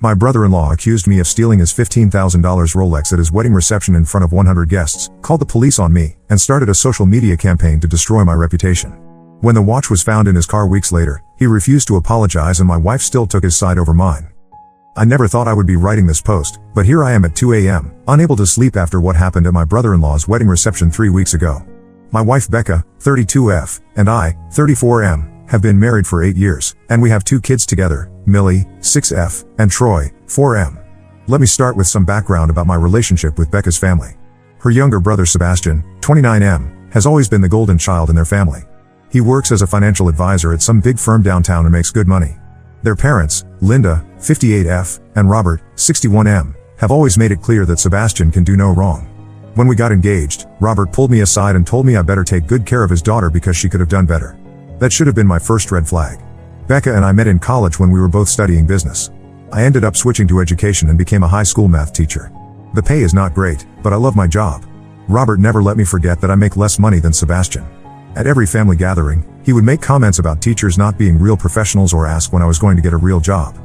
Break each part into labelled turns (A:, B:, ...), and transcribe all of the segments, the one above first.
A: My brother-in-law accused me of stealing his $15,000 Rolex at his wedding reception in front of 100 guests, called the police on me, and started a social media campaign to destroy my reputation. When the watch was found in his car weeks later, he refused to apologize and my wife still took his side over mine. I never thought I would be writing this post, but here I am at 2 a.m., unable to sleep after what happened at my brother-in-law's wedding reception 3 weeks ago. My wife Becca, 32F, and I, 34M, have been married for 8 years, and we have 2 kids together, Millie, 6F, and Troy, 4M. Let me start with some background about my relationship with Becca's family. Her younger brother Sebastian, 29M, has always been the golden child in their family. He works as a financial advisor at some big firm downtown and makes good money. Their parents, Linda, 58F, and Robert, 61M, have always made it clear that Sebastian can do no wrong. When we got engaged, Robert pulled me aside and told me I better take good care of his daughter because she could have done better. That should have been my first red flag. Becca and I met in college when we were both studying business. I ended up switching to education and became a high school math teacher. The pay is not great, but I love my job. Robert never let me forget that I make less money than Sebastian. At every family gathering, he would make comments about teachers not being real professionals or ask when I was going to get a real job.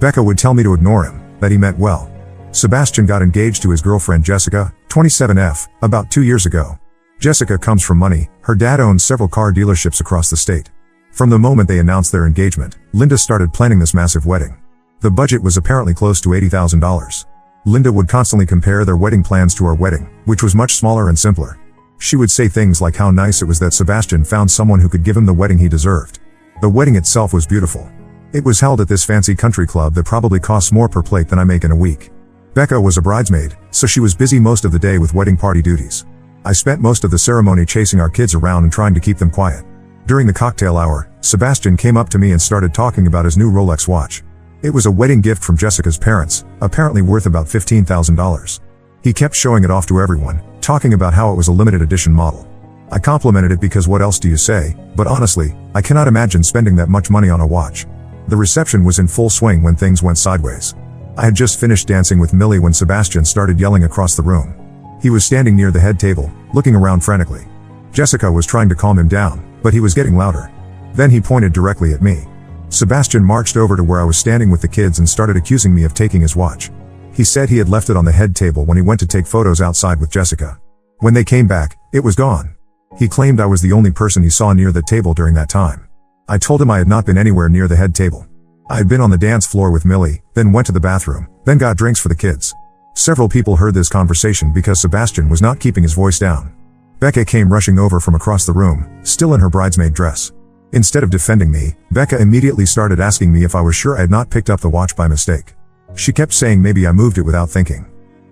A: Becca would tell me to ignore him, that he meant well. Sebastian got engaged to his girlfriend Jessica, 27F, about 2 years ago. Jessica comes from money. Her dad owns several car dealerships across the state. From the moment they announced their engagement, Linda started planning this massive wedding. The budget was apparently close to $80,000. Linda would constantly compare their wedding plans to our wedding, which was much smaller and simpler. She would say things like how nice it was that Sebastian found someone who could give him the wedding he deserved. The wedding itself was beautiful. It was held at this fancy country club that probably costs more per plate than I make in a week. Becca was a bridesmaid, so she was busy most of the day with wedding party duties. I spent most of the ceremony chasing our kids around and trying to keep them quiet. During the cocktail hour, Sebastian came up to me and started talking about his new Rolex watch. It was a wedding gift from Jessica's parents, apparently worth about $15,000. He kept showing it off to everyone, talking about how it was a limited edition model. I complimented it because what else do you say, but honestly, I cannot imagine spending that much money on a watch. The reception was in full swing when things went sideways. I had just finished dancing with Millie when Sebastian started yelling across the room. He was standing near the head table, looking around frantically. Jessica was trying to calm him down, but he was getting louder. Then he pointed directly at me. Sebastian marched over to where I was standing with the kids and started accusing me of taking his watch. He said he had left it on the head table when he went to take photos outside with Jessica. When they came back, it was gone. He claimed I was the only person he saw near the table during that time. I told him I had not been anywhere near the head table. I had been on the dance floor with Millie, then went to the bathroom, then got drinks for the kids. Several people heard this conversation because Sebastian was not keeping his voice down. Becca came rushing over from across the room, still in her bridesmaid dress. Instead of defending me, Becca immediately started asking me if I was sure I had not picked up the watch by mistake. She kept saying maybe I moved it without thinking.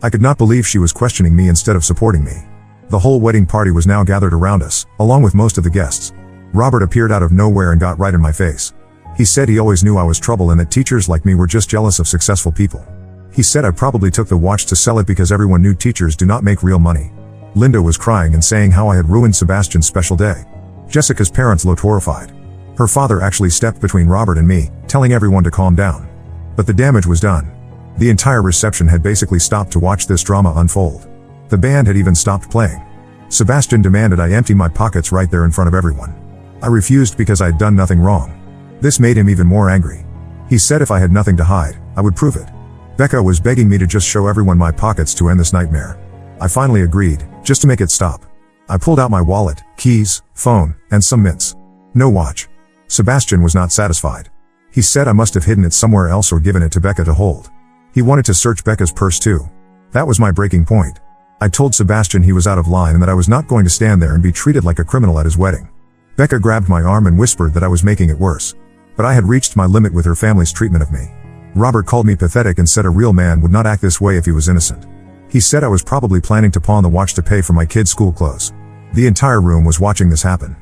A: I could not believe she was questioning me instead of supporting me. The whole wedding party was now gathered around us, along with most of the guests. Robert appeared out of nowhere and got right in my face. He said he always knew I was trouble and that teachers like me were just jealous of successful people. He said I probably took the watch to sell it because everyone knew teachers do not make real money. Linda was crying and saying how I had ruined Sebastian's special day. Jessica's parents looked horrified. Her father actually stepped between Robert and me, telling everyone to calm down. But the damage was done. The entire reception had basically stopped to watch this drama unfold. The band had even stopped playing. Sebastian demanded I empty my pockets right there in front of everyone. I refused because I had done nothing wrong. This made him even more angry. He said if I had nothing to hide, I would prove it. Becca was begging me to just show everyone my pockets to end this nightmare. I finally agreed, just to make it stop. I pulled out my wallet, keys, phone, and some mints. No watch. Sebastian was not satisfied. He said I must have hidden it somewhere else or given it to Becca to hold. He wanted to search Becca's purse too. That was my breaking point. I told Sebastian he was out of line and that I was not going to stand there and be treated like a criminal at his wedding. Becca grabbed my arm and whispered that I was making it worse. But I had reached my limit with her family's treatment of me. Robert called me pathetic and said a real man would not act this way if he was innocent. He said I was probably planning to pawn the watch to pay for my kids' school clothes. The entire room was watching this happen.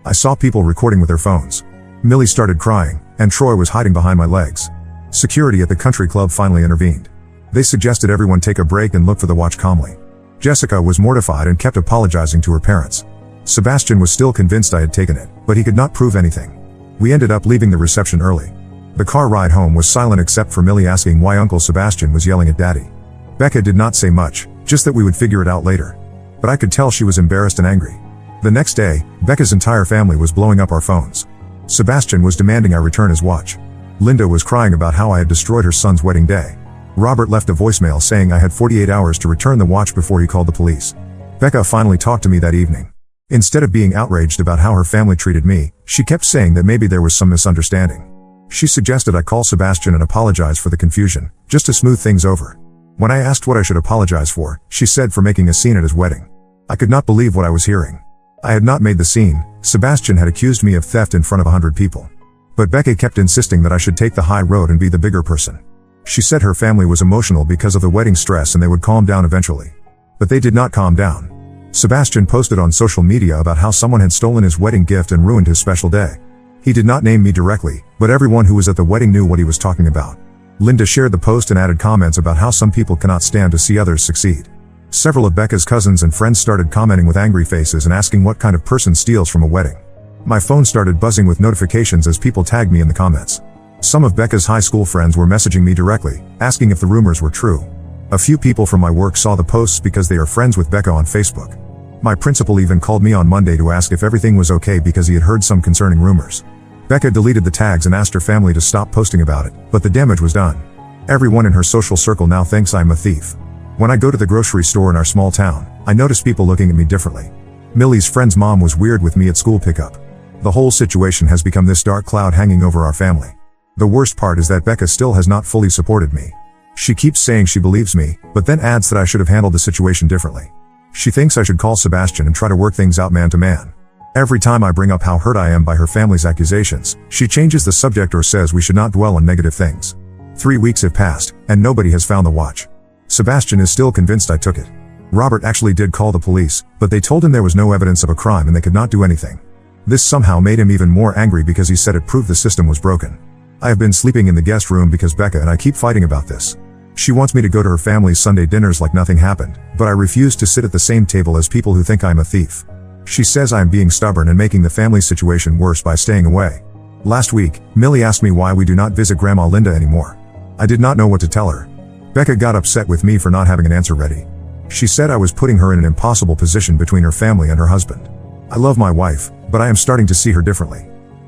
A: I saw people recording with their phones. Millie started crying, and Troy was hiding behind my legs. Security at the country club finally intervened. They suggested everyone take a break and look for the watch calmly. Jessica was mortified and kept apologizing to her parents. Sebastian was still convinced I had taken it, but he could not prove anything. We ended up leaving the reception early. The car ride home was silent except for Millie asking why Uncle Sebastian was yelling at Daddy. Becca did not say much, just that we would figure it out later. But I could tell she was embarrassed and angry. The next day, Becca's entire family was blowing up our phones. Sebastian was demanding I return his watch. Linda was crying about how I had destroyed her son's wedding day. Robert left a voicemail saying I had 48 hours to return the watch before he called the police. Becca finally talked to me that evening. Instead of being outraged about how her family treated me, she kept saying that maybe there was some misunderstanding. She suggested I call Sebastian and apologize for the confusion, just to smooth things over. When I asked what I should apologize for, she said for making a scene at his wedding. I could not believe what I was hearing. I had not made the scene. Sebastian had accused me of theft in front of 100 people. But Becca kept insisting that I should take the high road and be the bigger person. She said her family was emotional because of the wedding stress and they would calm down eventually. But they did not calm down. Sebastian posted on social media about how someone had stolen his wedding gift and ruined his special day. He did not name me directly, but everyone who was at the wedding knew what he was talking about. Linda shared the post and added comments about how some people cannot stand to see others succeed. Several of Becca's cousins and friends started commenting with angry faces and asking what kind of person steals from a wedding. My phone started buzzing with notifications as people tagged me in the comments. Some of Becca's high school friends were messaging me directly, asking if the rumors were true. A few people from my work saw the posts because they are friends with Becca on Facebook. My principal even called me on Monday to ask if everything was okay because he had heard some concerning rumors. Becca deleted the tags and asked her family to stop posting about it, but the damage was done. Everyone in her social circle now thinks I'm a thief. When I go to the grocery store in our small town, I notice people looking at me differently. Millie's friend's mom was weird with me at school pickup. The whole situation has become this dark cloud hanging over our family. The worst part is that Becca still has not fully supported me. She keeps saying she believes me, but then adds that I should have handled the situation differently. She thinks I should call Sebastian and try to work things out man to man. Every time I bring up how hurt I am by her family's accusations, she changes the subject or says we should not dwell on negative things. 3 weeks have passed, and nobody has found the watch. Sebastian is still convinced I took it. Robert actually did call the police, but they told him there was no evidence of a crime and they could not do anything. This somehow made him even more angry because he said it proved the system was broken. I have been sleeping in the guest room because Becca and I keep fighting about this. She wants me to go to her family's Sunday dinners like nothing happened, but I refuse to sit at the same table as people who think I'm a thief. She says I am being stubborn and making the family situation worse by staying away. Last week, Millie asked me why we do not visit Grandma Linda anymore. I did not know what to tell her. Becca got upset with me for not having an answer ready. She said I was putting her in an impossible position between her family and her husband. I love my wife, but I am starting to see her differently.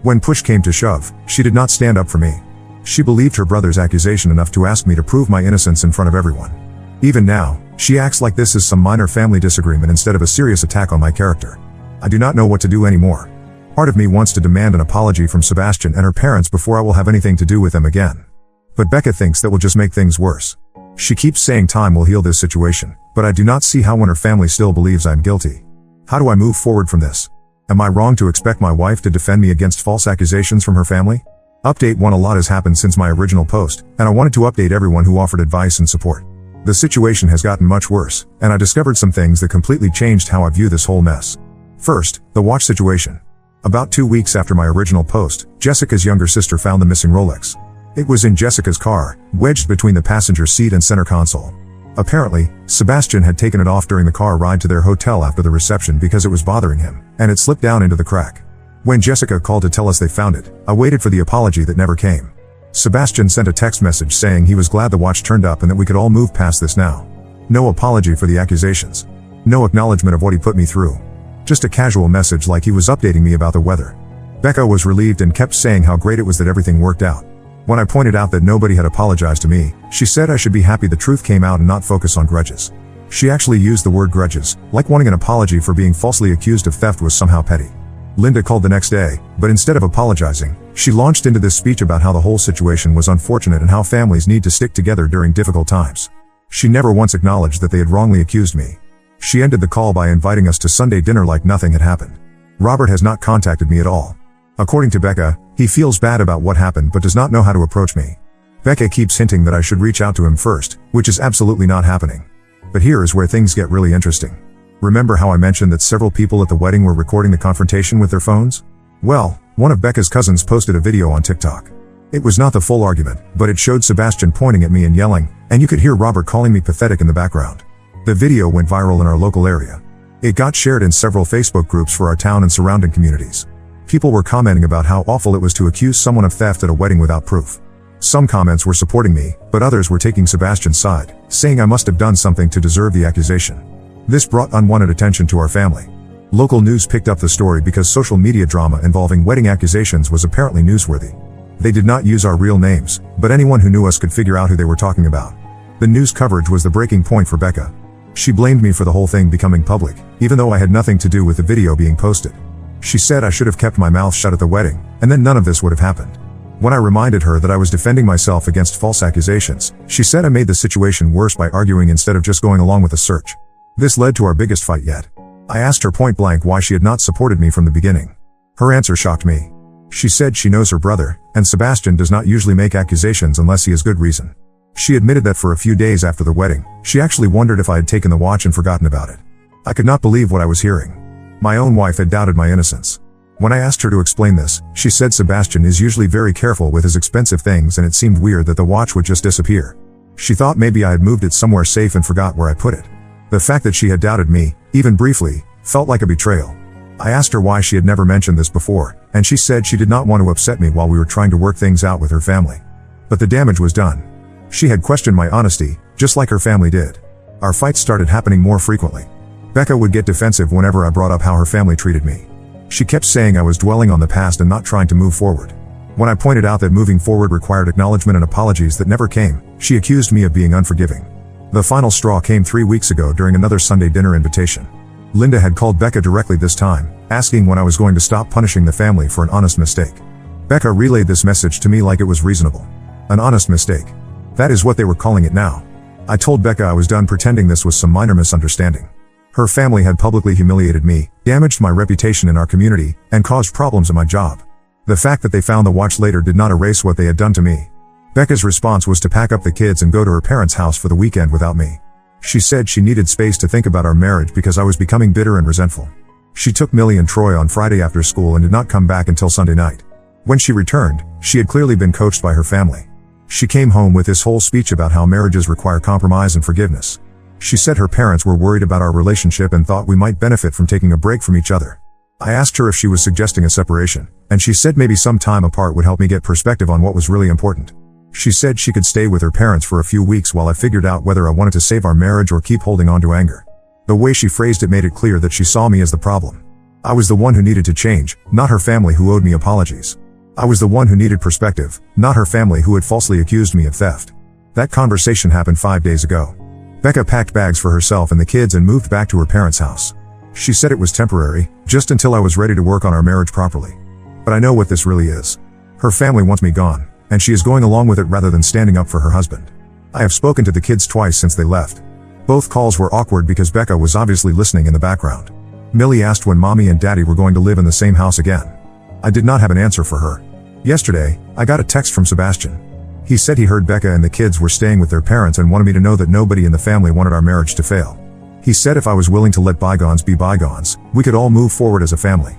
A: When push came to shove, she did not stand up for me. She believed her brother's accusation enough to ask me to prove my innocence in front of everyone. Even now, she acts like this is some minor family disagreement instead of a serious attack on my character. I do not know what to do anymore. Part of me wants to demand an apology from Sebastian and her parents before I will have anything to do with them again. But Becca thinks that will just make things worse. She keeps saying time will heal this situation, but I do not see how when her family still believes I'm guilty. How do I move forward from this? Am I wrong to expect my wife to defend me against false accusations from her family? Update 1: A lot has happened since my original post, and I wanted to update everyone who offered advice and support. The situation has gotten much worse, and I discovered some things that completely changed how I view this whole mess. First, the watch situation. About 2 weeks after my original post, Jessica's younger sister found the missing Rolex. It was in Jessica's car, wedged between the passenger seat and center console. Apparently, Sebastian had taken it off during the car ride to their hotel after the reception because it was bothering him, and it slipped down into the crack. When Jessica called to tell us they found it, I waited for the apology that never came. Sebastian sent a text message saying he was glad the watch turned up and that we could all move past this now. No apology for the accusations. No acknowledgement of what he put me through. Just a casual message like he was updating me about the weather. Becca was relieved and kept saying how great it was that everything worked out. When I pointed out that nobody had apologized to me, she said I should be happy the truth came out and not focus on grudges. She actually used the word grudges, like wanting an apology for being falsely accused of theft was somehow petty. Linda called the next day, but instead of apologizing, she launched into this speech about how the whole situation was unfortunate and how families need to stick together during difficult times. She never once acknowledged that they had wrongly accused me. She ended the call by inviting us to Sunday dinner like nothing had happened. Robert has not contacted me at all. According to Becca, he feels bad about what happened but does not know how to approach me. Becca keeps hinting that I should reach out to him first, which is absolutely not happening. But here is where things get really interesting. Remember how I mentioned that several people at the wedding were recording the confrontation with their phones? Well, one of Becca's cousins posted a video on TikTok. It was not the full argument, but it showed Sebastian pointing at me and yelling, and you could hear Robert calling me pathetic in the background. The video went viral in our local area. It got shared in several Facebook groups for our town and surrounding communities. People were commenting about how awful it was to accuse someone of theft at a wedding without proof. Some comments were supporting me, but others were taking Sebastian's side, saying I must have done something to deserve the accusation. This brought unwanted attention to our family. Local news picked up the story because social media drama involving wedding accusations was apparently newsworthy. They did not use our real names, but anyone who knew us could figure out who they were talking about. The news coverage was the breaking point for Becca. She blamed me for the whole thing becoming public, even though I had nothing to do with the video being posted. She said I should have kept my mouth shut at the wedding, and then none of this would have happened. When I reminded her that I was defending myself against false accusations, she said I made the situation worse by arguing instead of just going along with the search. This led to our biggest fight yet. I asked her point blank why she had not supported me from the beginning. Her answer shocked me. She said she knows her brother, and Sebastian does not usually make accusations unless he has good reason. She admitted that for a few days after the wedding, she actually wondered if I had taken the watch and forgotten about it. I could not believe what I was hearing. My own wife had doubted my innocence. When I asked her to explain this, she said Sebastian is usually very careful with his expensive things and it seemed weird that the watch would just disappear. She thought maybe I had moved it somewhere safe and forgot where I put it. The fact that she had doubted me, even briefly, felt like a betrayal. I asked her why she had never mentioned this before, and she said she did not want to upset me while we were trying to work things out with her family. But the damage was done. She had questioned my honesty, just like her family did. Our fights started happening more frequently. Becca would get defensive whenever I brought up how her family treated me. She kept saying I was dwelling on the past and not trying to move forward. When I pointed out that moving forward required acknowledgement and apologies that never came, she accused me of being unforgiving. The final straw came 3 weeks ago during another Sunday dinner invitation. Linda had called Becca directly this time, asking when I was going to stop punishing the family for an honest mistake. Becca relayed this message to me like it was reasonable. An honest mistake. That is what they were calling it now. I told Becca I was done pretending this was some minor misunderstanding. Her family had publicly humiliated me, damaged my reputation in our community, and caused problems at my job. The fact that they found the watch later did not erase what they had done to me. Becca's response was to pack up the kids and go to her parents' house for the weekend without me. She said she needed space to think about our marriage because I was becoming bitter and resentful. She took Millie and Troy on Friday after school and did not come back until Sunday night. When she returned, she had clearly been coached by her family. She came home with this whole speech about how marriages require compromise and forgiveness. She said her parents were worried about our relationship and thought we might benefit from taking a break from each other. I asked her if she was suggesting a separation, and she said maybe some time apart would help me get perspective on what was really important. She said she could stay with her parents for a few weeks while I figured out whether I wanted to save our marriage or keep holding on to anger. The way she phrased it made it clear that she saw me as the problem. I was the one who needed to change, not her family who owed me apologies. I was the one who needed perspective, not her family who had falsely accused me of theft. That conversation happened 5 days ago. Becca packed bags for herself and the kids and moved back to her parents' house. She said it was temporary, just until I was ready to work on our marriage properly. But I know what this really is. Her family wants me gone, and she is going along with it rather than standing up for her husband. I have spoken to the kids twice since they left. Both calls were awkward because Becca was obviously listening in the background. Millie asked when Mommy and Daddy were going to live in the same house again. I did not have an answer for her. Yesterday, I got a text from Sebastian. He said he heard Becca and the kids were staying with their parents and wanted me to know that nobody in the family wanted our marriage to fail. He said if I was willing to let bygones be bygones, we could all move forward as a family.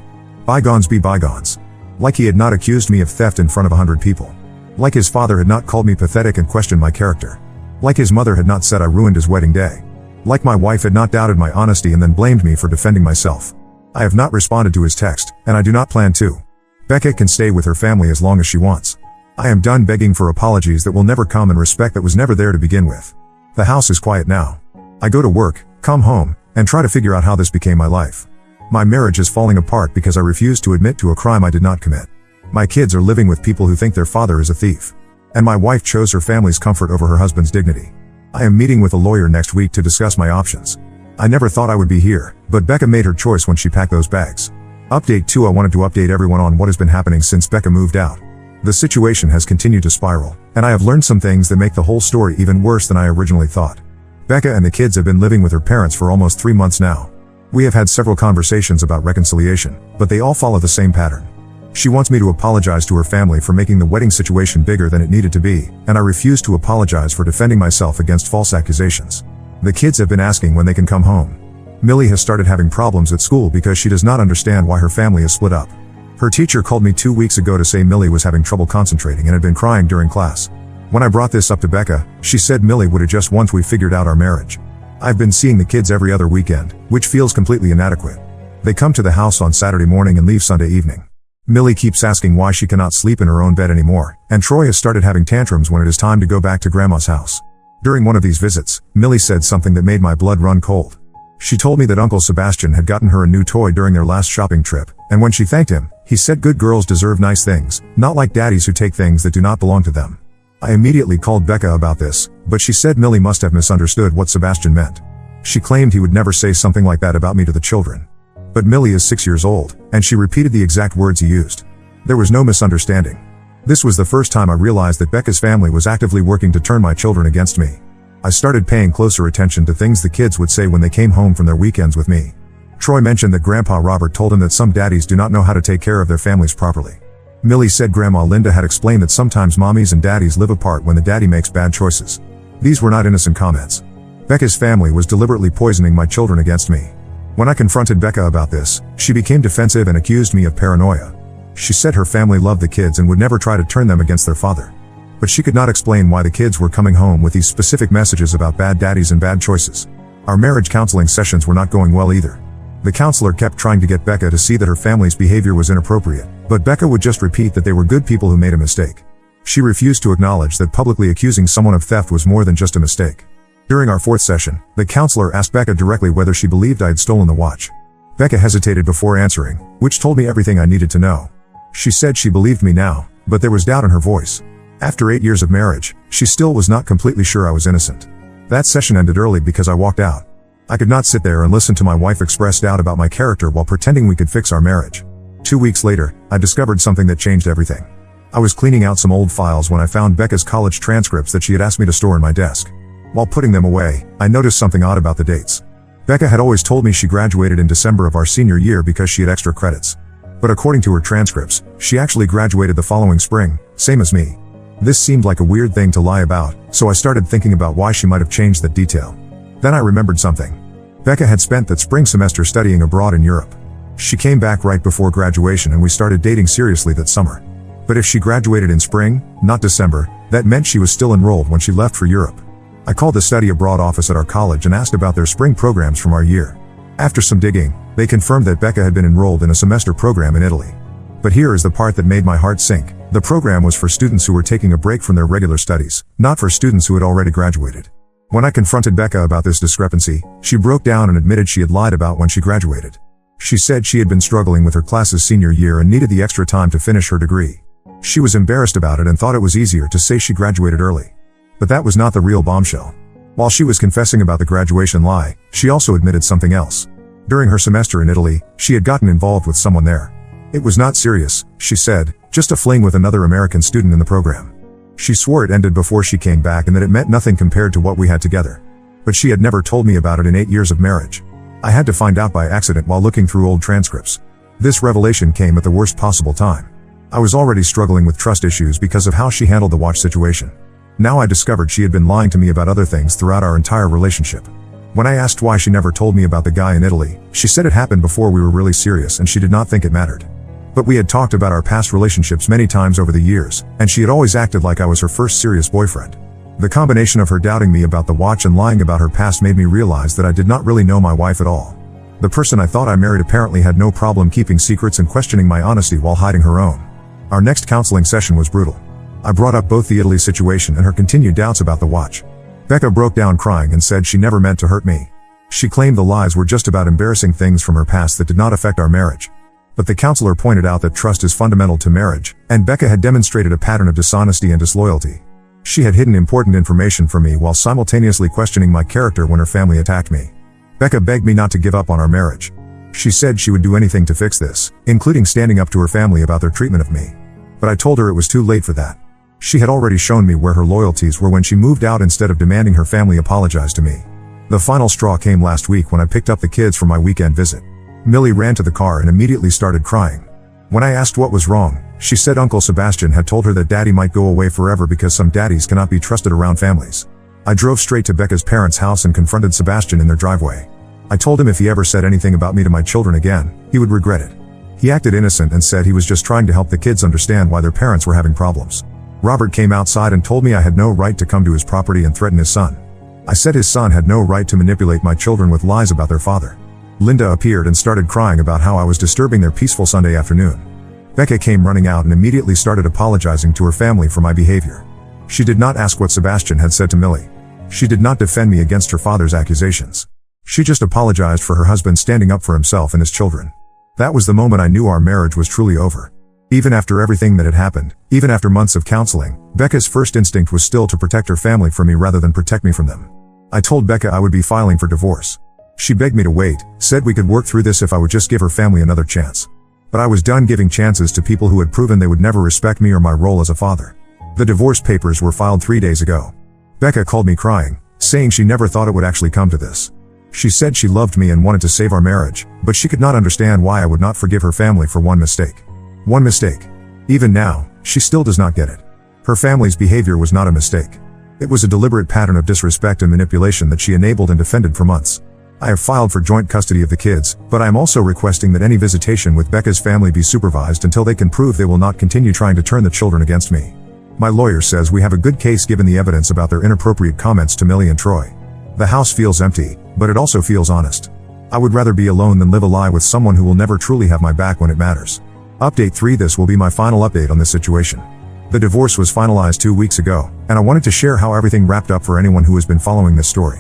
A: Bygones be bygones. Like he had not accused me of theft in front of 100 people. Like his father had not called me pathetic and questioned my character. Like his mother had not said I ruined his wedding day. Like my wife had not doubted my honesty and then blamed me for defending myself. I have not responded to his text, and I do not plan to. Becca can stay with her family as long as she wants. I am done begging for apologies that will never come and respect that was never there to begin with. The house is quiet now. I go to work, come home, and try to figure out how this became my life. My marriage is falling apart because I refuse to admit to a crime I did not commit. My kids are living with people who think their father is a thief. And my wife chose her family's comfort over her husband's dignity. I am meeting with a lawyer next week to discuss my options. I never thought I would be here, but Becca made her choice when she packed those bags. Update 2: I wanted to update everyone on what has been happening since Becca moved out. The situation has continued to spiral, and I have learned some things that make the whole story even worse than I originally thought. Becca and the kids have been living with her parents for almost 3 months now. We have had several conversations about reconciliation, but they all follow the same pattern. She wants me to apologize to her family for making the wedding situation bigger than it needed to be, and I refuse to apologize for defending myself against false accusations. The kids have been asking when they can come home. Millie has started having problems at school because she does not understand why her family is split up. Her teacher called me 2 weeks ago to say Millie was having trouble concentrating and had been crying during class. When I brought this up to Becca, she said Millie would adjust once we figured out our marriage. I've been seeing the kids every other weekend, which feels completely inadequate. They come to the house on Saturday morning and leave Sunday evening. Millie keeps asking why she cannot sleep in her own bed anymore, and Troy has started having tantrums when it is time to go back to Grandma's house. During one of these visits, Millie said something that made my blood run cold. She told me that Uncle Sebastian had gotten her a new toy during their last shopping trip, and when she thanked him, He said good girls deserve nice things, not like daddies who take things that do not belong to them. I immediately called Becca about this, but she said Millie must have misunderstood what Sebastian meant. She claimed he would never say something like that about me to the children. But Millie is 6 years old, and she repeated the exact words he used. There was no misunderstanding. This was the first time I realized that Becca's family was actively working to turn my children against me. I started paying closer attention to things the kids would say when they came home from their weekends with me. Troy mentioned that Grandpa Robert told him that some daddies do not know how to take care of their families properly. Millie said Grandma Linda had explained that sometimes mommies and daddies live apart when the daddy makes bad choices. These were not innocent comments. Becca's family was deliberately poisoning my children against me. When I confronted Becca about this, she became defensive and accused me of paranoia. She said her family loved the kids and would never try to turn them against their father. But she could not explain why the kids were coming home with these specific messages about bad daddies and bad choices. Our marriage counseling sessions were not going well either. The counselor kept trying to get Becca to see that her family's behavior was inappropriate, but Becca would just repeat that they were good people who made a mistake. She refused to acknowledge that publicly accusing someone of theft was more than just a mistake. During our fourth session, the counselor asked Becca directly whether she believed I had stolen the watch. Becca hesitated before answering, which told me everything I needed to know. She said she believed me now, but there was doubt in her voice. After 8 years of marriage, she still was not completely sure I was innocent. That session ended early because I walked out. I could not sit there and listen to my wife express doubt about my character while pretending we could fix our marriage. 2 weeks later, I discovered something that changed everything. I was cleaning out some old files when I found Becca's college transcripts that she had asked me to store in my desk. While putting them away, I noticed something odd about the dates. Becca had always told me she graduated in December of our senior year because she had extra credits. But according to her transcripts, she actually graduated the following spring, same as me. This seemed like a weird thing to lie about, so I started thinking about why she might have changed that detail. Then I remembered something. Becca had spent that spring semester studying abroad in Europe. She came back right before graduation and we started dating seriously that summer. But if she graduated in spring, not December, that meant she was still enrolled when she left for Europe. I called the study abroad office at our college and asked about their spring programs from our year. After some digging, they confirmed that Becca had been enrolled in a semester program in Italy. But here is the part that made my heart sink. The program was for students who were taking a break from their regular studies, not for students who had already graduated. When I confronted Becca about this discrepancy, she broke down and admitted she had lied about when she graduated. She said she had been struggling with her class's senior year and needed the extra time to finish her degree. She was embarrassed about it and thought it was easier to say she graduated early. But that was not the real bombshell. While she was confessing about the graduation lie, she also admitted something else. During her semester in Italy, she had gotten involved with someone there. It was not serious, she said, just a fling with another American student in the program. She swore it ended before she came back and that it meant nothing compared to what we had together. But she had never told me about it in 8 years of marriage. I had to find out by accident while looking through old transcripts. This revelation came at the worst possible time. I was already struggling with trust issues because of how she handled the watch situation. Now I discovered she had been lying to me about other things throughout our entire relationship. When I asked why she never told me about the guy in Italy, she said it happened before we were really serious and she did not think it mattered. But we had talked about our past relationships many times over the years, and she had always acted like I was her first serious boyfriend. The combination of her doubting me about the watch and lying about her past made me realize that I did not really know my wife at all. The person I thought I married apparently had no problem keeping secrets and questioning my honesty while hiding her own. Our next counseling session was brutal. I brought up both the Italy situation and her continued doubts about the watch. Becca broke down crying and said she never meant to hurt me. She claimed the lies were just about embarrassing things from her past that did not affect our marriage. But the counselor pointed out that trust is fundamental to marriage, and Becca had demonstrated a pattern of dishonesty and disloyalty. She had hidden important information from me while simultaneously questioning my character when her family attacked me. Becca begged me not to give up on our marriage. She said she would do anything to fix this, including standing up to her family about their treatment of me. But I told her it was too late for that. She had already shown me where her loyalties were when she moved out instead of demanding her family apologize to me. The final straw came last week when I picked up the kids from my weekend visit. Millie ran to the car and immediately started crying. When I asked what was wrong, she said Uncle Sebastian had told her that Daddy might go away forever because some daddies cannot be trusted around families. I drove straight to Becca's parents' house and confronted Sebastian in their driveway. I told him if he ever said anything about me to my children again, he would regret it. He acted innocent and said he was just trying to help the kids understand why their parents were having problems. Robert came outside and told me I had no right to come to his property and threaten his son. I said his son had no right to manipulate my children with lies about their father. Linda appeared and started crying about how I was disturbing their peaceful Sunday afternoon. Becca came running out and immediately started apologizing to her family for my behavior. She did not ask what Sebastian had said to Millie. She did not defend me against her father's accusations. She just apologized for her husband standing up for himself and his children. That was the moment I knew our marriage was truly over. Even after everything that had happened, even after months of counseling, Becca's first instinct was still to protect her family from me rather than protect me from them. I told Becca I would be filing for divorce. She begged me to wait, said we could work through this if I would just give her family another chance. But I was done giving chances to people who had proven they would never respect me or my role as a father. The divorce papers were filed 3 days ago. Becca called me crying, saying she never thought it would actually come to this. She said she loved me and wanted to save our marriage, but she could not understand why I would not forgive her family for one mistake. One mistake. Even now, she still does not get it. Her family's behavior was not a mistake. It was a deliberate pattern of disrespect and manipulation that she enabled and defended for months. I have filed for joint custody of the kids, but I am also requesting that any visitation with Becca's family be supervised until they can prove they will not continue trying to turn the children against me. My lawyer says we have a good case given the evidence about their inappropriate comments to Millie and Troy. The house feels empty, but it also feels honest. I would rather be alone than live a lie with someone who will never truly have my back when it matters. Update 3. This will be my final update on this situation. The divorce was finalized 2 weeks ago, and I wanted to share how everything wrapped up for anyone who has been following this story.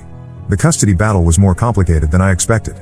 A: The custody battle was more complicated than I expected.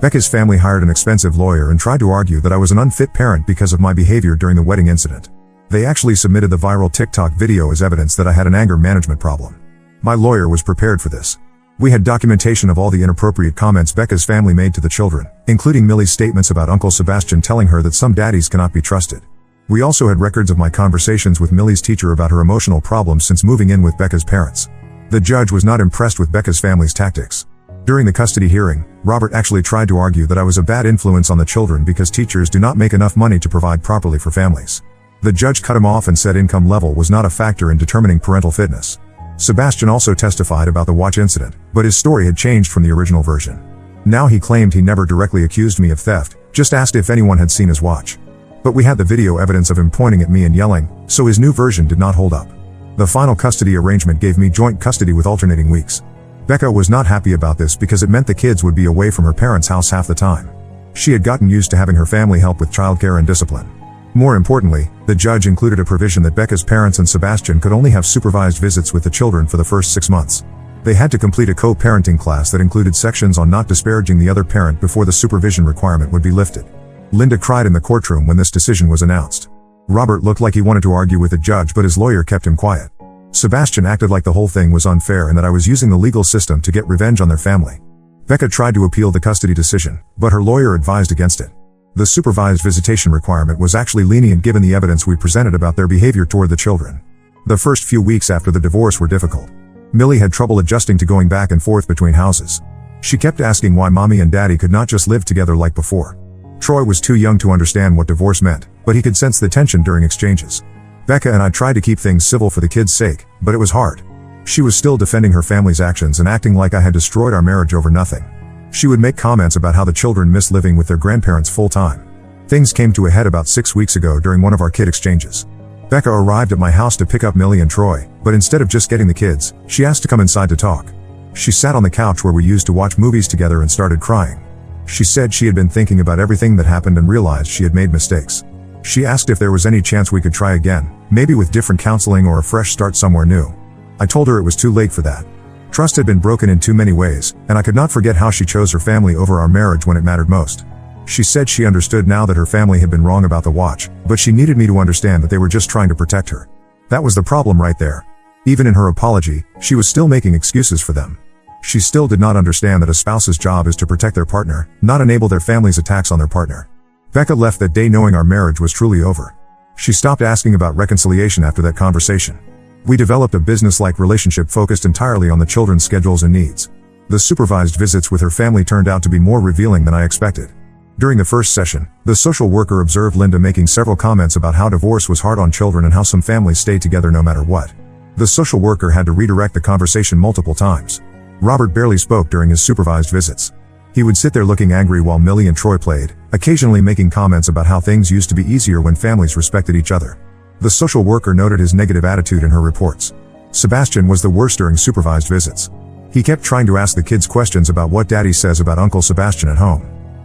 A: Becca's family hired an expensive lawyer and tried to argue that I was an unfit parent because of my behavior during the wedding incident. They actually submitted the viral TikTok video as evidence that I had an anger management problem. My lawyer was prepared for this. We had documentation of all the inappropriate comments Becca's family made to the children, including Millie's statements about Uncle Sebastian telling her that some daddies cannot be trusted. We also had records of my conversations with Millie's teacher about her emotional problems since moving in with Becca's parents. The judge was not impressed with Becca's family's tactics. During the custody hearing, Robert actually tried to argue that I was a bad influence on the children because teachers do not make enough money to provide properly for families. The judge cut him off and said income level was not a factor in determining parental fitness. Sebastian also testified about the watch incident, but his story had changed from the original version. Now he claimed he never directly accused me of theft, just asked if anyone had seen his watch. But we had the video evidence of him pointing at me and yelling, so his new version did not hold up. The final custody arrangement gave me joint custody with alternating weeks. Becca was not happy about this because it meant the kids would be away from her parents' house half the time. She had gotten used to having her family help with childcare and discipline. More importantly, the judge included a provision that Becca's parents and Sebastian could only have supervised visits with the children for the first 6 months. They had to complete a co-parenting class that included sections on not disparaging the other parent before the supervision requirement would be lifted. Linda cried in the courtroom when this decision was announced. Robert looked like he wanted to argue with the judge, but his lawyer kept him quiet. Sebastian acted like the whole thing was unfair and that I was using the legal system to get revenge on their family. Becca tried to appeal the custody decision, but her lawyer advised against it. The supervised visitation requirement was actually lenient given the evidence we presented about their behavior toward the children. The first few weeks after the divorce were difficult. Millie had trouble adjusting to going back and forth between houses. She kept asking why mommy and daddy could not just live together like before. Troy was too young to understand what divorce meant, but he could sense the tension during exchanges. Becca and I tried to keep things civil for the kids' sake, but it was hard. She was still defending her family's actions and acting like I had destroyed our marriage over nothing. She would make comments about how the children miss living with their grandparents full time. Things came to a head about 6 weeks ago during one of our kid exchanges. Becca arrived at my house to pick up Millie and Troy, but instead of just getting the kids, she asked to come inside to talk. She sat on the couch where we used to watch movies together and started crying. She said she had been thinking about everything that happened and realized she had made mistakes. She asked if there was any chance we could try again, maybe with different counseling or a fresh start somewhere new. I told her it was too late for that. Trust had been broken in too many ways, and I could not forget how she chose her family over our marriage when it mattered most. She said she understood now that her family had been wrong about the watch, but she needed me to understand that they were just trying to protect her. That was the problem right there. Even in her apology, she was still making excuses for them. She still did not understand that a spouse's job is to protect their partner, not enable their family's attacks on their partner. Becca left that day knowing our marriage was truly over. She stopped asking about reconciliation after that conversation. We developed a business-like relationship focused entirely on the children's schedules and needs. The supervised visits with her family turned out to be more revealing than I expected. During the first session, the social worker observed Linda making several comments about how divorce was hard on children and how some families stay together no matter what. The social worker had to redirect the conversation multiple times. Robert barely spoke during his supervised visits. He would sit there looking angry while Millie and Troy played, occasionally making comments about how things used to be easier when families respected each other. The social worker noted his negative attitude in her reports. Sebastian was the worst during supervised visits. He kept trying to ask the kids questions about what Daddy says about Uncle Sebastian at home.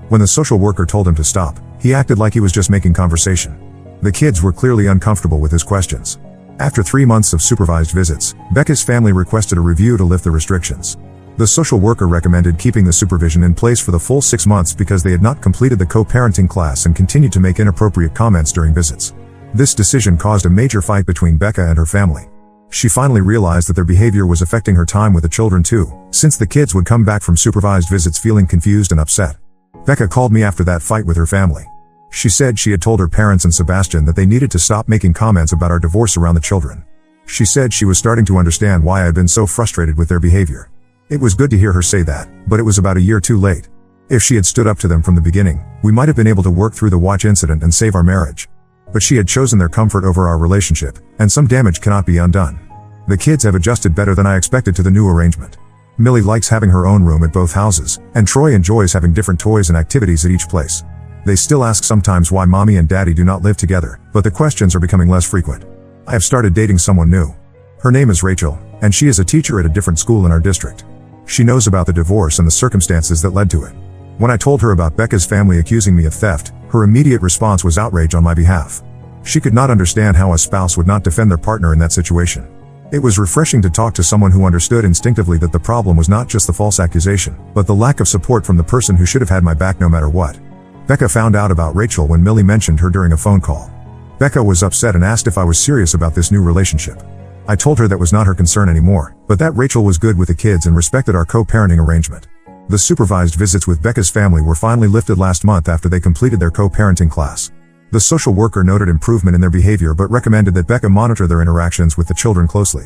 A: When the social worker told him to stop, he acted like he was just making conversation. The kids were clearly uncomfortable with his questions. After 3 months of supervised visits, Becca's family requested a review to lift the restrictions. The social worker recommended keeping the supervision in place for the full 6 months because they had not completed the co-parenting class and continued to make inappropriate comments during visits. This decision caused a major fight between Becca and her family. She finally realized that their behavior was affecting her time with the children too, since the kids would come back from supervised visits feeling confused and upset. Becca called me after that fight with her family. She said she had told her parents and Sebastian that they needed to stop making comments about our divorce around the children. She said she was starting to understand why I had been so frustrated with their behavior. It was good to hear her say that, but it was about a year too late. If she had stood up to them from the beginning, we might have been able to work through the watch incident and save our marriage. But she had chosen their comfort over our relationship, and some damage cannot be undone. The kids have adjusted better than I expected to the new arrangement. Millie likes having her own room at both houses, and Troy enjoys having different toys and activities at each place. They still ask sometimes why mommy and daddy do not live together, but the questions are becoming less frequent. I have started dating someone new. Her name is Rachel, and she is a teacher at a different school in our district. She knows about the divorce and the circumstances that led to it. When I told her about Becca's family accusing me of theft, her immediate response was outrage on my behalf. She could not understand how a spouse would not defend their partner in that situation. It was refreshing to talk to someone who understood instinctively that the problem was not just the false accusation, but the lack of support from the person who should have had my back no matter what. Becca found out about Rachel when Millie mentioned her during a phone call. Becca was upset and asked if I was serious about this new relationship. I told her that was not her concern anymore, but that Rachel was good with the kids and respected our co-parenting arrangement. The supervised visits with Becca's family were finally lifted last month after they completed their co-parenting class. The social worker noted improvement in their behavior but recommended that Becca monitor their interactions with the children closely.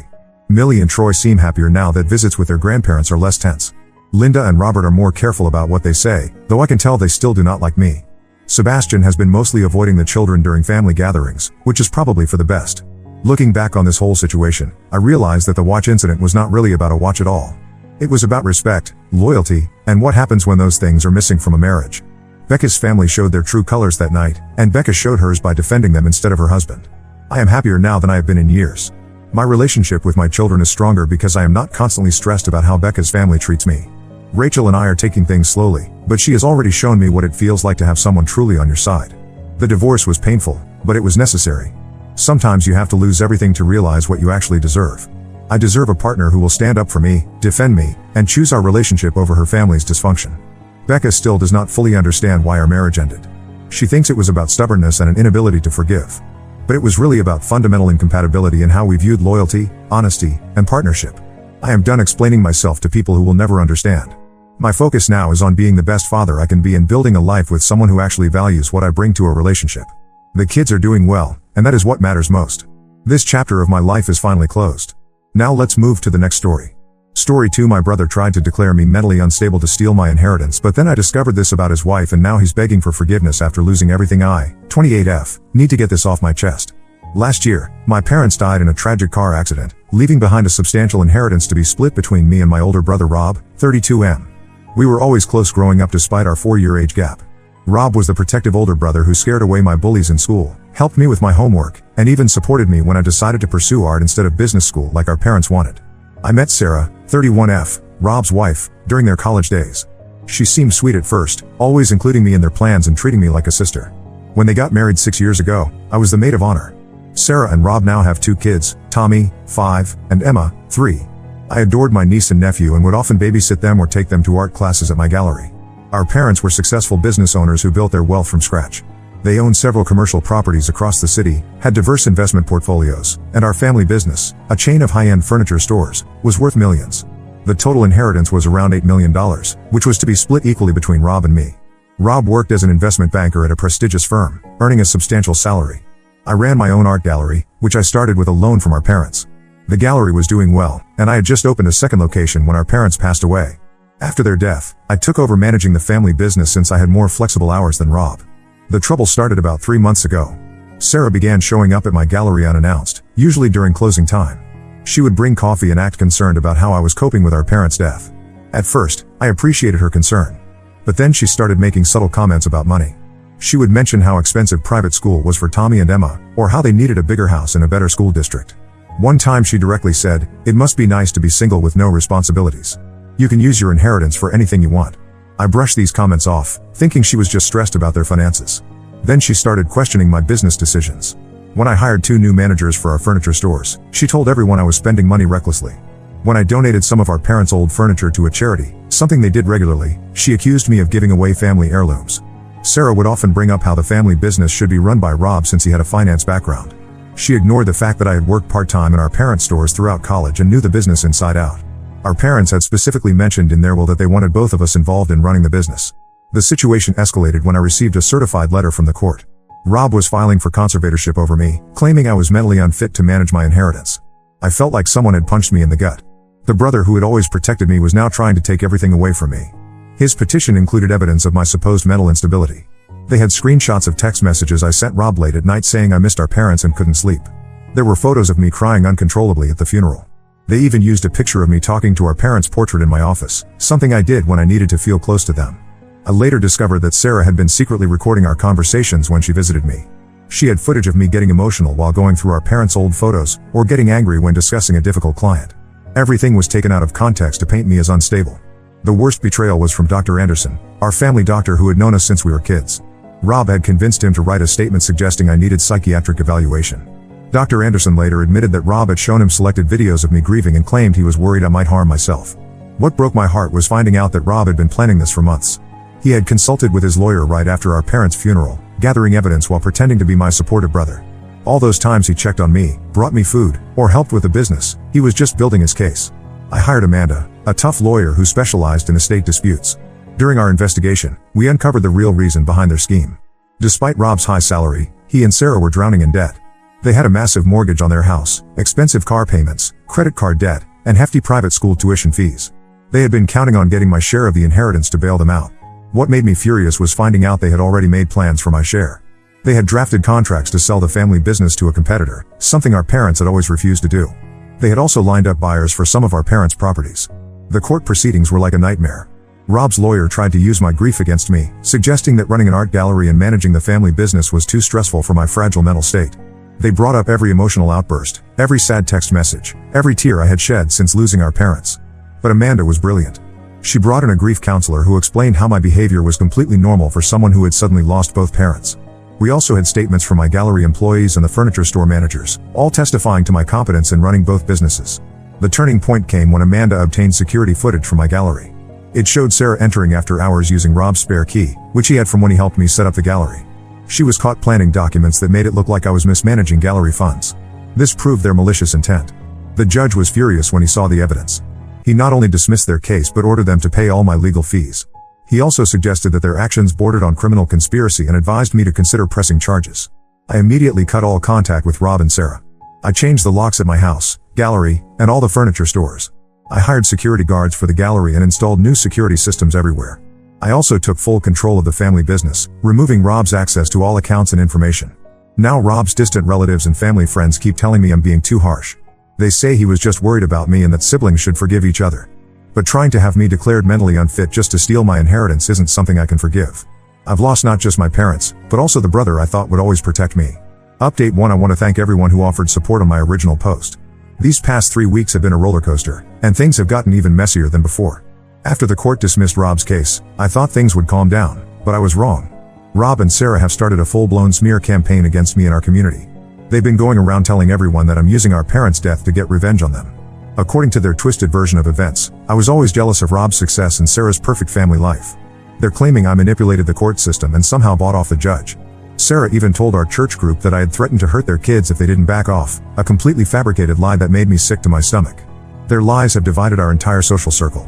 A: Millie and Troy seem happier now that visits with their grandparents are less tense. Linda and Robert are more careful about what they say, though I can tell they still do not like me. Sebastian has been mostly avoiding the children during family gatherings, which is probably for the best. Looking back on this whole situation, I realized that the watch incident was not really about a watch at all. It was about respect, loyalty, and what happens when those things are missing from a marriage. Becca's family showed their true colors that night, and Becca showed hers by defending them instead of her husband. I am happier now than I have been in years. My relationship with my children is stronger because I am not constantly stressed about how Becca's family treats me. Rachel and I are taking things slowly, but she has already shown me what it feels like to have someone truly on your side. The divorce was painful, but it was necessary. Sometimes you have to lose everything to realize what you actually deserve. I deserve a partner who will stand up for me, defend me, and choose our relationship over her family's dysfunction. Becca still does not fully understand why our marriage ended. She thinks it was about stubbornness and an inability to forgive. But it was really about fundamental incompatibility in how we viewed loyalty, honesty, and partnership. I am done explaining myself to people who will never understand. My focus now is on being the best father I can be and building a life with someone who actually values what I bring to a relationship. The kids are doing well, and that is what matters most. This chapter of my life is finally closed. Now let's move to the next story. Story 2. My brother tried to declare me mentally unstable to steal my inheritance, but then I discovered this about his wife and now he's begging for forgiveness after losing everything. 28F, need to get this off my chest. Last year, my parents died in a tragic car accident, leaving behind a substantial inheritance to be split between me and my older brother Rob, 32M. We were always close growing up despite our 4-year age gap. Rob was the protective older brother who scared away my bullies in school, helped me with my homework, and even supported me when I decided to pursue art instead of business school like our parents wanted. I met Sarah, 31F, Rob's wife, during their college days. She seemed sweet at first, always including me in their plans and treating me like a sister. When they got married 6 years ago, I was the maid of honor. Sarah and Rob now have 2 kids, Tommy, 5, and Emma, 3. I adored my niece and nephew and would often babysit them or take them to art classes at my gallery. Our parents were successful business owners who built their wealth from scratch. They owned several commercial properties across the city, had diverse investment portfolios, and our family business, a chain of high-end furniture stores, was worth millions. The total inheritance was around $8 million, which was to be split equally between Rob and me. Rob worked as an investment banker at a prestigious firm, earning a substantial salary. I ran my own art gallery, which I started with a loan from our parents. The gallery was doing well, and I had just opened a second location when our parents passed away. After their death, I took over managing the family business since I had more flexible hours than Rob. The trouble started about 3 months ago. Sarah began showing up at my gallery unannounced, usually during closing time. She would bring coffee and act concerned about how I was coping with our parents' death. At first, I appreciated her concern. But then she started making subtle comments about money. She would mention how expensive private school was for Tommy and Emma, or how they needed a bigger house in a better school district. One time she directly said, "It must be nice to be single with no responsibilities. You can use your inheritance for anything you want." I brushed these comments off, thinking she was just stressed about their finances. Then she started questioning my business decisions. When I hired 2 new managers for our furniture stores, she told everyone I was spending money recklessly. When I donated some of our parents' old furniture to a charity, something they did regularly, she accused me of giving away family heirlooms. Sarah would often bring up how the family business should be run by Rob since he had a finance background. She ignored the fact that I had worked part-time in our parents' stores throughout college and knew the business inside out. Our parents had specifically mentioned in their will that they wanted both of us involved in running the business. The situation escalated when I received a certified letter from the court. Rob was filing for conservatorship over me, claiming I was mentally unfit to manage my inheritance. I felt like someone had punched me in the gut. The brother who had always protected me was now trying to take everything away from me. His petition included evidence of my supposed mental instability. They had screenshots of text messages I sent Rob late at night saying I missed our parents and couldn't sleep. There were photos of me crying uncontrollably at the funeral. They even used a picture of me talking to our parents' portrait in my office, something I did when I needed to feel close to them. I later discovered that Sarah had been secretly recording our conversations when she visited me. She had footage of me getting emotional while going through our parents' old photos, or getting angry when discussing a difficult client. Everything was taken out of context to paint me as unstable. The worst betrayal was from Dr. Anderson, our family doctor who had known us since we were kids. Rob had convinced him to write a statement suggesting I needed psychiatric evaluation. Dr. Anderson later admitted that Rob had shown him selected videos of me grieving and claimed he was worried I might harm myself. What broke my heart was finding out that Rob had been planning this for months. He had consulted with his lawyer right after our parents' funeral, gathering evidence while pretending to be my supportive brother. All those times he checked on me, brought me food, or helped with the business, he was just building his case. I hired Amanda, a tough lawyer who specialized in estate disputes. During our investigation, we uncovered the real reason behind their scheme. Despite Rob's high salary, he and Sarah were drowning in debt. They had a massive mortgage on their house, expensive car payments, credit card debt, and hefty private school tuition fees. They had been counting on getting my share of the inheritance to bail them out. What made me furious was finding out they had already made plans for my share. They had drafted contracts to sell the family business to a competitor, something our parents had always refused to do. They had also lined up buyers for some of our parents' properties. The court proceedings were like a nightmare. Rob's lawyer tried to use my grief against me, suggesting that running an art gallery and managing the family business was too stressful for my fragile mental state. They brought up every emotional outburst, every sad text message, every tear I had shed since losing our parents. But Amanda was brilliant. She brought in a grief counselor who explained how my behavior was completely normal for someone who had suddenly lost both parents. We also had statements from my gallery employees and the furniture store managers, all testifying to my competence in running both businesses. The turning point came when Amanda obtained security footage from my gallery. It showed Sarah entering after hours using Rob's spare key, which he had from when he helped me set up the gallery. She was caught planting documents that made it look like I was mismanaging gallery funds. This proved their malicious intent. The judge was furious when he saw the evidence. He not only dismissed their case but ordered them to pay all my legal fees. He also suggested that their actions bordered on criminal conspiracy and advised me to consider pressing charges. I immediately cut all contact with Rob and Sarah. I changed the locks at my house, gallery, and all the furniture stores. I hired security guards for the gallery and installed new security systems everywhere. I also took full control of the family business, removing Rob's access to all accounts and information. Now Rob's distant relatives and family friends keep telling me I'm being too harsh. They say he was just worried about me and that siblings should forgive each other. But trying to have me declared mentally unfit just to steal my inheritance isn't something I can forgive. I've lost not just my parents, but also the brother I thought would always protect me. Update 1: I want to thank everyone who offered support on my original post. These past 3 weeks have been a roller coaster, and things have gotten even messier than before. After the court dismissed Rob's case, I thought things would calm down, but I was wrong. Rob and Sarah have started a full-blown smear campaign against me and our community. They've been going around telling everyone that I'm using our parents' death to get revenge on them. According to their twisted version of events, I was always jealous of Rob's success and Sarah's perfect family life. They're claiming I manipulated the court system and somehow bought off the judge. Sarah even told our church group that I had threatened to hurt their kids if they didn't back off, a completely fabricated lie that made me sick to my stomach. Their lies have divided our entire social circle.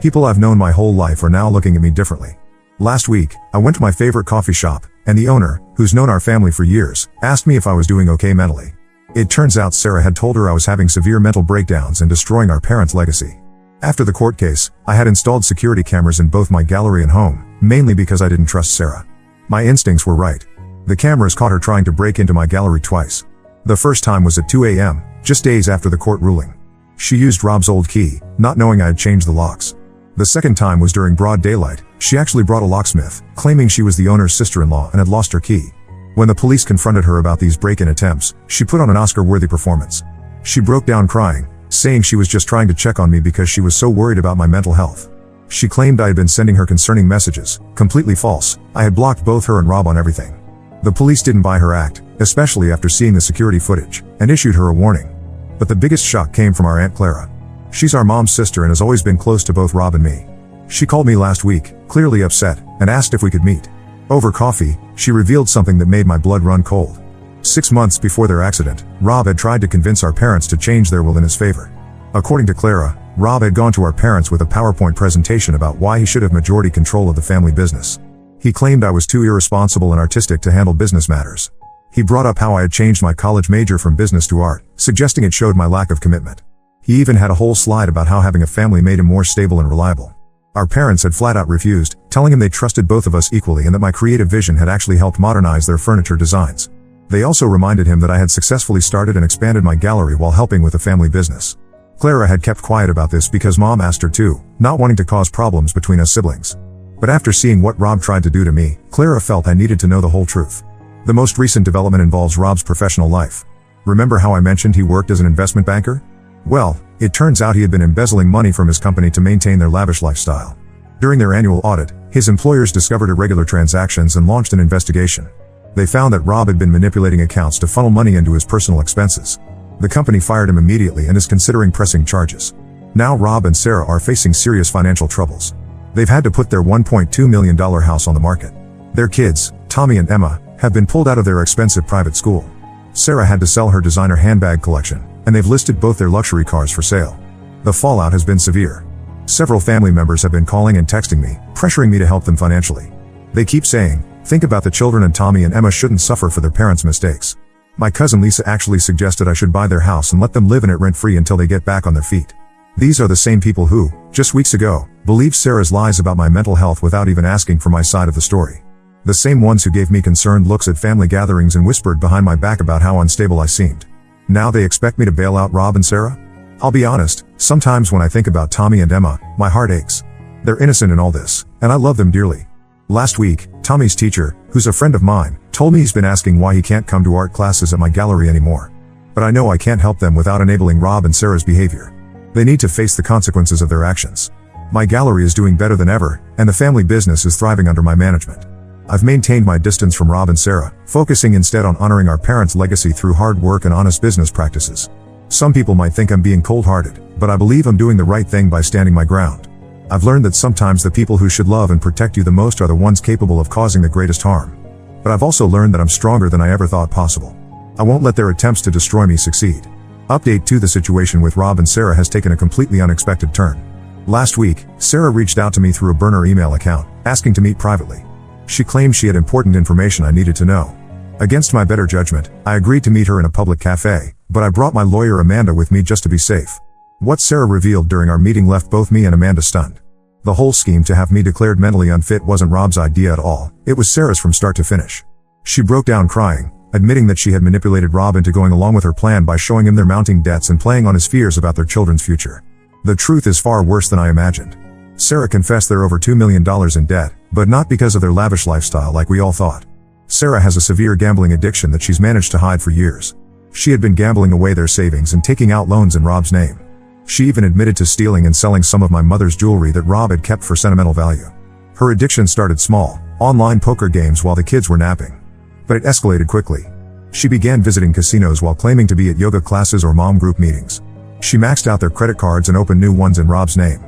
A: People I've known my whole life are now looking at me differently. Last week, I went to my favorite coffee shop, and the owner, who's known our family for years, asked me if I was doing okay mentally. It turns out Sarah had told her I was having severe mental breakdowns and destroying our parents' legacy. After the court case, I had installed security cameras in both my gallery and home, mainly because I didn't trust Sarah. My instincts were right. The cameras caught her trying to break into my gallery twice. The first time was at 2 a.m., just days after the court ruling. She used Rob's old key, not knowing I had changed the locks. The second time was during broad daylight. She actually brought a locksmith, claiming she was the owner's sister-in-law and had lost her key. When the police confronted her about these break-in attempts, she put on an Oscar-worthy performance. She broke down crying, saying she was just trying to check on me because she was so worried about my mental health. She claimed I had been sending her concerning messages, completely false. I had blocked both her and Rob on everything. The police didn't buy her act, especially after seeing the security footage, and issued her a warning. But the biggest shock came from our Aunt Clara. She's our mom's sister and has always been close to both Rob and me. She called me last week, clearly upset, and asked if we could meet. Over coffee, she revealed something that made my blood run cold. 6 months before their accident, Rob had tried to convince our parents to change their will in his favor. According to Clara, Rob had gone to our parents with a PowerPoint presentation about why he should have majority control of the family business. He claimed I was too irresponsible and artistic to handle business matters. He brought up how I had changed my college major from business to art, suggesting it showed my lack of commitment. He even had a whole slide about how having a family made him more stable and reliable. Our parents had flat out refused, telling him they trusted both of us equally and that my creative vision had actually helped modernize their furniture designs. They also reminded him that I had successfully started and expanded my gallery while helping with the family business. Clara had kept quiet about this because Mom asked her to, not wanting to cause problems between us siblings. But after seeing what Rob tried to do to me, Clara felt I needed to know the whole truth. The most recent development involves Rob's professional life. Remember how I mentioned he worked as an investment banker? Well, it turns out he had been embezzling money from his company to maintain their lavish lifestyle. During their annual audit, his employers discovered irregular transactions and launched an investigation. They found that Rob had been manipulating accounts to funnel money into his personal expenses. The company fired him immediately and is considering pressing charges. Now Rob and Sarah are facing serious financial troubles. They've had to put their $1.2 million house on the market. Their kids, Tommy and Emma, have been pulled out of their expensive private school. Sarah had to sell her designer handbag collection, and they've listed both their luxury cars for sale. The fallout has been severe. Several family members have been calling and texting me, pressuring me to help them financially. They keep saying, think about the children and Tommy and Emma shouldn't suffer for their parents' mistakes. My cousin Lisa actually suggested I should buy their house and let them live in it rent-free until they get back on their feet. These are the same people who, just weeks ago, believed Sarah's lies about my mental health without even asking for my side of the story. The same ones who gave me concerned looks at family gatherings and whispered behind my back about how unstable I seemed. Now they expect me to bail out Rob and Sarah? I'll be honest, sometimes when I think about Tommy and Emma, my heart aches. They're innocent in all this, and I love them dearly. Last week, Tommy's teacher, who's a friend of mine, told me he's been asking why he can't come to art classes at my gallery anymore. But I know I can't help them without enabling Rob and Sarah's behavior. They need to face the consequences of their actions. My gallery is doing better than ever, and the family business is thriving under my management. I've maintained my distance from Rob and Sarah, focusing instead on honoring our parents' legacy through hard work and honest business practices. Some people might think I'm being cold-hearted, but I believe I'm doing the right thing by standing my ground. I've learned that sometimes the people who should love and protect you the most are the ones capable of causing the greatest harm. But I've also learned that I'm stronger than I ever thought possible. I won't let their attempts to destroy me succeed. Update 2: the situation with Rob and Sarah has taken a completely unexpected turn. Last week, Sarah reached out to me through a burner email account, asking to meet privately. She claimed she had important information I needed to know. Against my better judgment, I agreed to meet her in a public cafe, but I brought my lawyer Amanda with me just to be safe. What Sarah revealed during our meeting left both me and Amanda stunned. The whole scheme to have me declared mentally unfit wasn't Rob's idea at all, it was Sarah's from start to finish. She broke down crying, admitting that she had manipulated Rob into going along with her plan by showing him their mounting debts and playing on his fears about their children's future. The truth is far worse than I imagined. Sarah confessed they're over $2 million in debt, but not because of their lavish lifestyle like we all thought. Sarah has a severe gambling addiction that she's managed to hide for years. She had been gambling away their savings and taking out loans in Rob's name. She even admitted to stealing and selling some of my mother's jewelry that Rob had kept for sentimental value. Her addiction started small, online poker games while the kids were napping. But it escalated quickly. She began visiting casinos while claiming to be at yoga classes or mom group meetings. She maxed out their credit cards and opened new ones in Rob's name.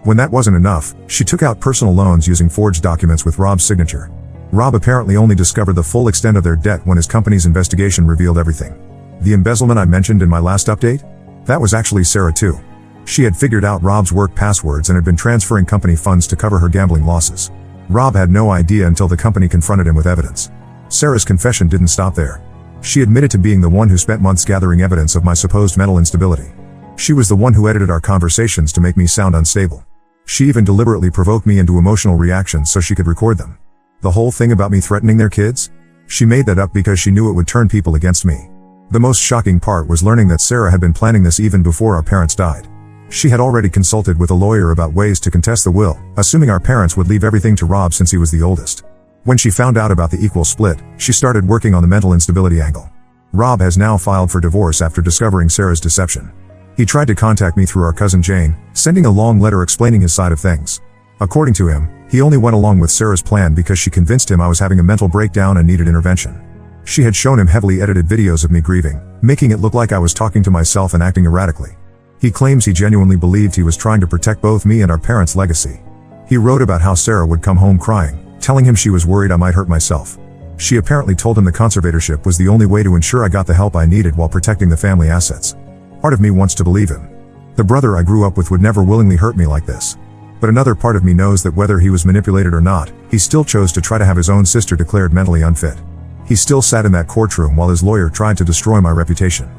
A: When that wasn't enough, she took out personal loans using forged documents with Rob's signature. Rob apparently only discovered the full extent of their debt when his company's investigation revealed everything. The embezzlement I mentioned in my last update? That was actually Sarah too. She had figured out Rob's work passwords and had been transferring company funds to cover her gambling losses. Rob had no idea until the company confronted him with evidence. Sarah's confession didn't stop there. She admitted to being the one who spent months gathering evidence of my supposed mental instability. She was the one who edited our conversations to make me sound unstable. She even deliberately provoked me into emotional reactions so she could record them. The whole thing about me threatening their kids? She made that up because she knew it would turn people against me. The most shocking part was learning that Sarah had been planning this even before our parents died. She had already consulted with a lawyer about ways to contest the will, assuming our parents would leave everything to Rob since he was the oldest. When she found out about the equal split, she started working on the mental instability angle. Rob has now filed for divorce after discovering Sarah's deception. He tried to contact me through our cousin Jane, sending a long letter explaining his side of things. According to him, he only went along with Sarah's plan because she convinced him I was having a mental breakdown and needed intervention. She had shown him heavily edited videos of me grieving, making it look like I was talking to myself and acting erratically. He claims he genuinely believed he was trying to protect both me and our parents' legacy. He wrote about how Sarah would come home crying, telling him she was worried I might hurt myself. She apparently told him the conservatorship was the only way to ensure I got the help I needed while protecting the family assets. Part of me wants to believe him. The brother I grew up with would never willingly hurt me like this. But another part of me knows that whether he was manipulated or not, he still chose to try to have his own sister declared mentally unfit. He still sat in that courtroom while his lawyer tried to destroy my reputation.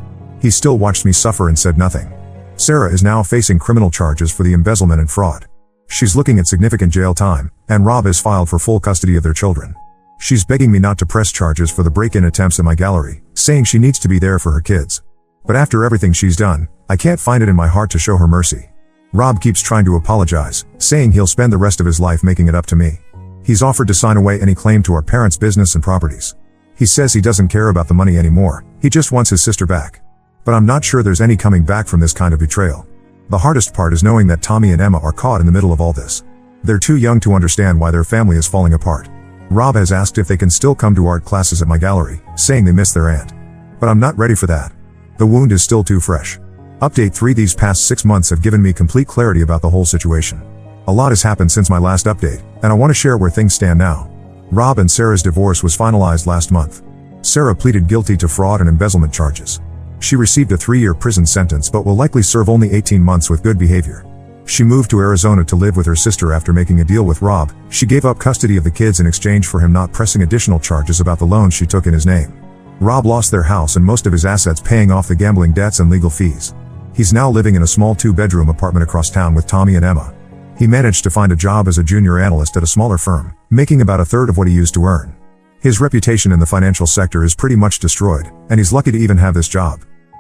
A: He still watched me suffer and said nothing. Sarah is now facing criminal charges for the embezzlement and fraud. She's looking at significant jail time, and Rob has filed for full custody of their children. She's begging me not to press charges for the break-in attempts at my gallery, saying she needs to be there for her kids. But after everything she's done, I can't find it in my heart to show her mercy. Rob keeps trying to apologize, saying he'll spend the rest of his life making it up to me. He's offered to sign away any claim to our parents' business and properties. He says he doesn't care about the money anymore, he just wants his sister back. But I'm not sure there's any coming back from this kind of betrayal. The hardest part is knowing that Tommy and Emma are caught in the middle of all this. They're too young to understand why their family is falling apart. Rob has asked if they can still come to art classes at my gallery, saying they miss their aunt. But I'm not ready for that. The wound is still too fresh. Update 3: These past 6 months have given me complete clarity about the whole situation. A lot has happened since my last update, and I want to share where things stand now. Rob and Sarah's divorce was finalized last month. Sarah pleaded guilty to fraud and embezzlement charges. She received a 3-year prison sentence but will likely serve only 18 months with good behavior. She moved to Arizona to live with her sister after making a deal with Rob. She gave up custody of the kids in exchange for him not pressing additional charges about the loans she took in his name. Rob lost their house and most of his assets paying off the gambling debts and legal fees. He's now living in a small 2-bedroom apartment across town with Tommy and Emma. He managed to find a job as a junior analyst at a smaller firm, making about a third of what he used to earn. His reputation in the financial sector is pretty much destroyed, and he's lucky to even have this job.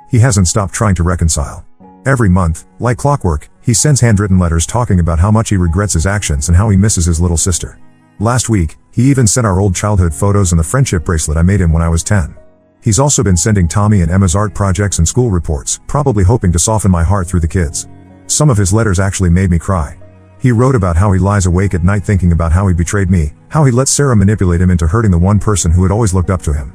A: He hasn't stopped trying to reconcile. Every month, like clockwork, he sends handwritten letters talking about how much he regrets his actions and how he misses his little sister. Last week, he even sent our old childhood photos and the friendship bracelet I made him when I was 10. He's also been sending Tommy and Emma's art projects and school reports, probably hoping to soften my heart through the kids. Some of his letters actually made me cry. He wrote about how he lies awake at night thinking about how he betrayed me, how he let Sarah manipulate him into hurting the one person who had always looked up to him.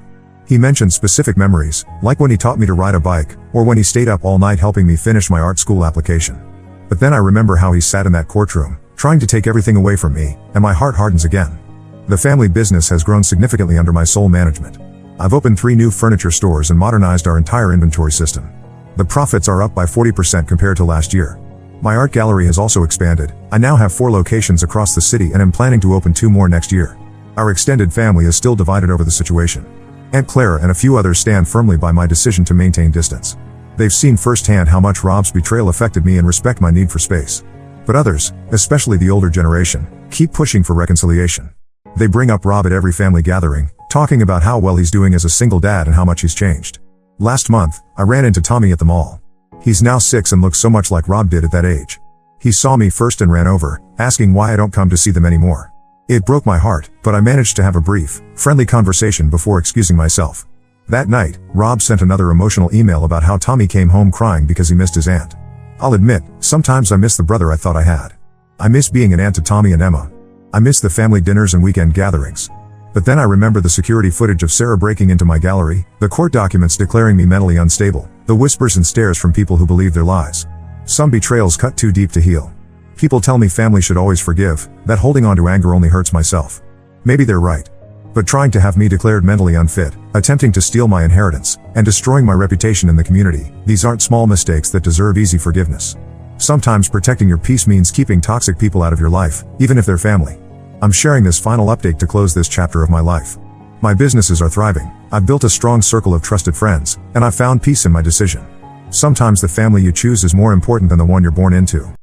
A: He mentioned specific memories, like when he taught me to ride a bike, or when he stayed up all night helping me finish my art school application. But then I remember how he sat in that courtroom, trying to take everything away from me, and my heart hardens again. The family business has grown significantly under my sole management. I've opened 3 new furniture stores and modernized our entire inventory system. The profits are up by 40% compared to last year. My art gallery has also expanded. I now have 4 locations across the city and am planning to open 2 more next year. Our extended family is still divided over the situation. Aunt Clara and a few others stand firmly by my decision to maintain distance. They've seen firsthand how much Rob's betrayal affected me and respect my need for space. But others, especially the older generation, keep pushing for reconciliation. They bring up Rob at every family gathering, talking about how well he's doing as a single dad and how much he's changed. Last month, I ran into Tommy at the mall. He's now 6 and looks so much like Rob did at that age. He saw me first and ran over, asking why I don't come to see them anymore. It broke my heart, but I managed to have a brief, friendly conversation before excusing myself. That night, Rob sent another emotional email about how Tommy came home crying because he missed his aunt. I'll admit, sometimes I miss the brother I thought I had. I miss being an aunt to Tommy and Emma. I miss the family dinners and weekend gatherings. But then I remember the security footage of Sarah breaking into my gallery, the court documents declaring me mentally unstable, the whispers and stares from people who believe their lies. Some betrayals cut too deep to heal. People tell me family should always forgive, that holding on to anger only hurts myself. Maybe they're right. But trying to have me declared mentally unfit, attempting to steal my inheritance, and destroying my reputation in the community, these aren't small mistakes that deserve easy forgiveness. Sometimes protecting your peace means keeping toxic people out of your life, even if they're family. I'm sharing this final update to close this chapter of my life. My businesses are thriving, I've built a strong circle of trusted friends, and I've found peace in my decision. Sometimes the family you choose is more important than the one you're born into.